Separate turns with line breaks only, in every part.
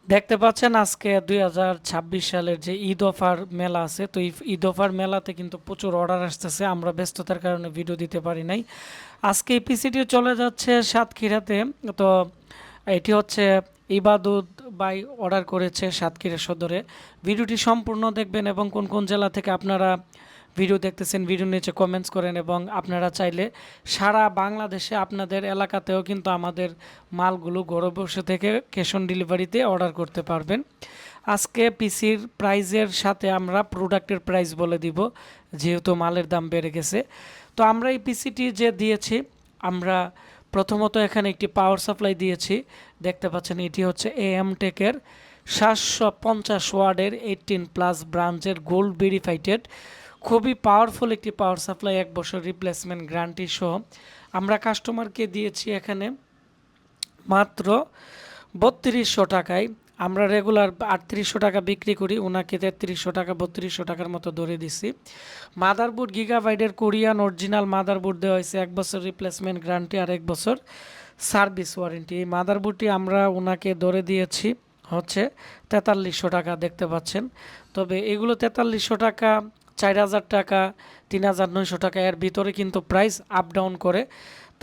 দেখতে পাচ্ছেন আজকে 2026 সালের যে ঈদ অফার মেলা আছে, তো এই ঈদ অফার মেলাতে কিন্তু প্রচুর অর্ডার আসতেছে। আমরা ব্যস্ততার কারণে ভিডিও দিতে পারি নাই। আজকে এই পিসিটি চলে যাচ্ছে সাতক্ষীরাতে। তো এটি হচ্ছে ইবাদত বাই অর্ডার করেছে সাতক্ষীরা সদরে। ভিডিওটি সম্পূর্ণ দেখবেন এবং কোন কোন জেলা থেকে আপনারা ভিডিও দেখতেছেন ভিডিও নিচে কমেন্টস করেন, এবং আপনারা চাইলে সারা বাংলাদেশে আপনাদের এলাকাতেও কিন্তু আমাদের মালগুলো ঘরে বসে থেকে ক্যাশ অন ডেলিভারিতে অর্ডার করতে পারবেন। আজকে পিসির প্রাইজের সাথে আমরা প্রোডাক্টের প্রাইস বলে দিব, যেহেতু মালের দাম বেড়ে গেছে। তো আমরা এই পিসিটি যে দিয়েছি, আমরা প্রথমত এখানে একটি পাওয়ার সাপ্লাই দিয়েছি। দেখতে পাচ্ছেন এটি হচ্ছে AM টেকের 750 ওয়ার্ডের 18+ ব্রাঞ্চের গোল্ড ভেরিফাইটেড খুবই পাওয়ারফুল একটি পাওয়ার সাপ্লাই, 1 বছর রিপ্লেসমেন্ট গ্যারান্টি সহ। আমরা কাস্টমারকে দিয়েছি এখানে মাত্র 3200 টাকায়। আমরা রেগুলার 3800 টাকা বিক্রি করি, ওনাকে 3300 টাকা 3200 টাকার মতো ধরে দিছি। মাদারবোর্ড গিগাবাইটের কোরিয়ান অরিজিনাল মাদারবোর্ড দেওয়া হয়েছে, 1 বছর রিপ্লেসমেন্ট গ্যারান্টি আর 1 বছর সার্ভিস ওয়ারেন্টি। এই মাদারবোর্ডটি আমরা ওনাকে ধরে দিয়েছি হচ্ছে 4300 টাকা, দেখতে পাচ্ছেন। তবে এগুলো 4300 টাকা, 4000 টাকা, 3900 টাকা, এর ভিতরে কিন্তু প্রাইস আপ ডাউন করে।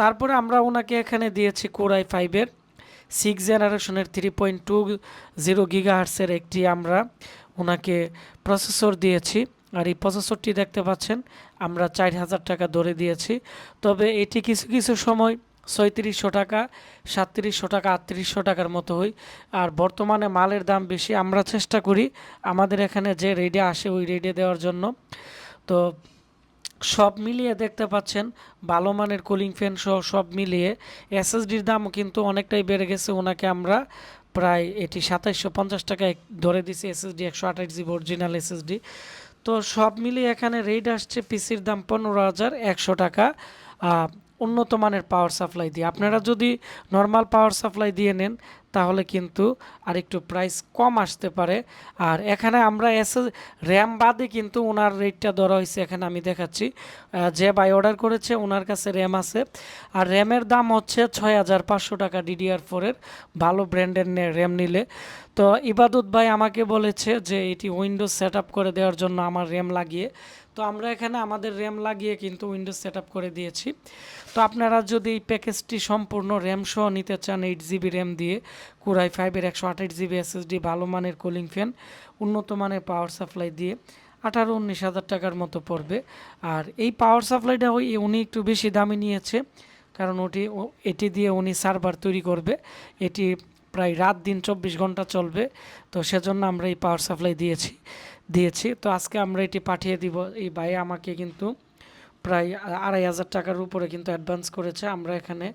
তারপরে আমরা ওনাকে এখানে দিয়েছি কোরাই 5-এর 6 জেনারেশনের 3.20 গিগাহার্টসের একটি আমরা ওনাকে প্রসেসর দিয়েছি। আর এই প্রসেসরটি দেখতে পাচ্ছেন আমরা 4000 টাকা ধরে দিয়েছি। তবে এটি কিছু কিছু সময় 3600 টাকা, 3700 টাকা, 3800 টাকার মতো হয়। আর বর্তমানে মালের দাম বেশি, আমরা চেষ্টা করি আমাদের এখানে যে রেটে আসে ওই রেটে দেওয়ার জন্য। তো সব মিলিয়ে দেখতে পাচ্ছেন ভালো মানের কুলিং ফ্যান সহ সব মিলিয়ে এসএসডির দামও কিন্তু অনেকটাই বেড়ে গেছে। ওনাকে আমরা প্রায় এটি 2750 টাকায় ধরে দিছি, এসএসডি 128GB অরিজিনাল এসএসডি। তো সব মিলিয়ে এখানে রেট আসছে পিসির দাম 15,100 টাকা উন্নত মানের পাওয়ার সাপ্লাই দিয়ে। আপনারা যদি নর্মাল পাওয়ার সাপ্লাই দিয়ে নেন তাহলে কিন্তু আরেকটু প্রাইস কম আসতে পারে। আর এখানে আমরা র্যাম বাদে কিন্তু ওনার রেটটা ধরা হয়েছে, এখানে আমি দেখাচ্ছি। যে বাই অর্ডার করেছে ওনার কাছে র্যাম আছে, আর র্যামের দাম হচ্ছে 6500 টাকা DDR4-এর ভালো ব্র্যান্ডের র্যাম নিলে। তো ইবাদত ভাই আমাকে বলেছে যে এটি উইন্ডোজ সেট করে দেওয়ার জন্য আমার র্যাম লাগিয়ে, তো আমরা এখানে আমাদের র্যাম লাগিয়ে কিন্তু উইন্ডোজ সেট করে দিয়েছি। তো আপনারা যদি এই প্যাকেজটি সম্পূর্ণ র্যাম সহ নিতে চান 8GB র্যাম দিয়ে কোরাই 5-এর 128GB SSD, ভালো মানের কুলিং ফ্যান, উন্নত মানের পাওয়ার সাপ্লাই দিয়ে 18-19 হাজার টাকার মতো পড়বে। আর এই পাওয়ার সাপ্লাইটা উনি একটু বেশি দামি নিয়েছে, কারণ এটি দিয়ে উনি সার্ভার তৈরি করবে। এটি প্রায় রাত দিন 24 ঘন্টা চলবে, তো সেজন্য আমরা এই পাওয়ার সাপ্লাই দিয়েছি। তো আজকে আমরা এটি পাঠিয়ে দিব। এই ভাই আমাকে কিন্তু প্রায় 2500 টাকার উপরে কিন্তু অ্যাডভান্স করেছে। আমরা এখানে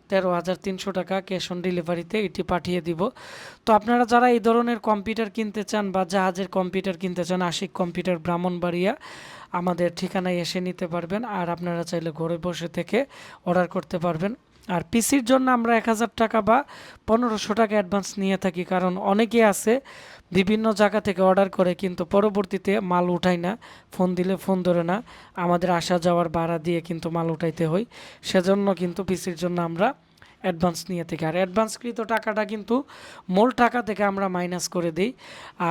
13,300 টাকা ক্যাশ অন ডেলিভারিতে এটি পাঠিয়ে দিব। তো আপনারা যারা এই ধরনের কম্পিউটার কিনতে চান বা জাহাজের কম্পিউটার কিনতে চান, আশিক কম্পিউটার ব্রাহ্মণবাড়িয়া আমাদের ঠিকানায় এসে নিতে পারবেন। আর আপনারা চাইলে ঘরে বসে থেকে অর্ডার করতে পারবেন। আর পিসির জন্য আমরা 1000 টাকা বা 1500 টাকা অ্যাডভান্স নিয়ে থাকি, কারণ অনেকে আছে বিভিন্ন জায়গা থেকে অর্ডার করে কিন্তু পরবর্তীতে মাল উঠায় না, ফোন দিলে ফোন ধরে না, আমাদের আসা যাওয়ার ভাড়া দিয়ে কিন্তু মাল উঠাইতে হয়। সেজন্য কিন্তু পিসির জন্য আমরা অ্যাডভান্স নিয়ে থাকি। আর অ্যাডভান্সকৃত টাকাটা কিন্তু মূল টাকা থেকে আমরা মাইনাস করে দিই।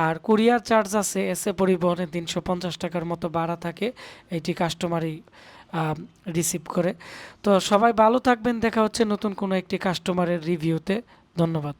আর কুরিয়ার চার্জ আছে, এসে পরিবহনে 350 টাকার মতো ভাড়া থাকে, এইটি কাস্টমারই রিসিভ করে। তো সবাই ভালো থাকবেন, দেখা হচ্ছে নতুন কোনো একটি কাস্টমারের রিভিউতে। ধন্যবাদ।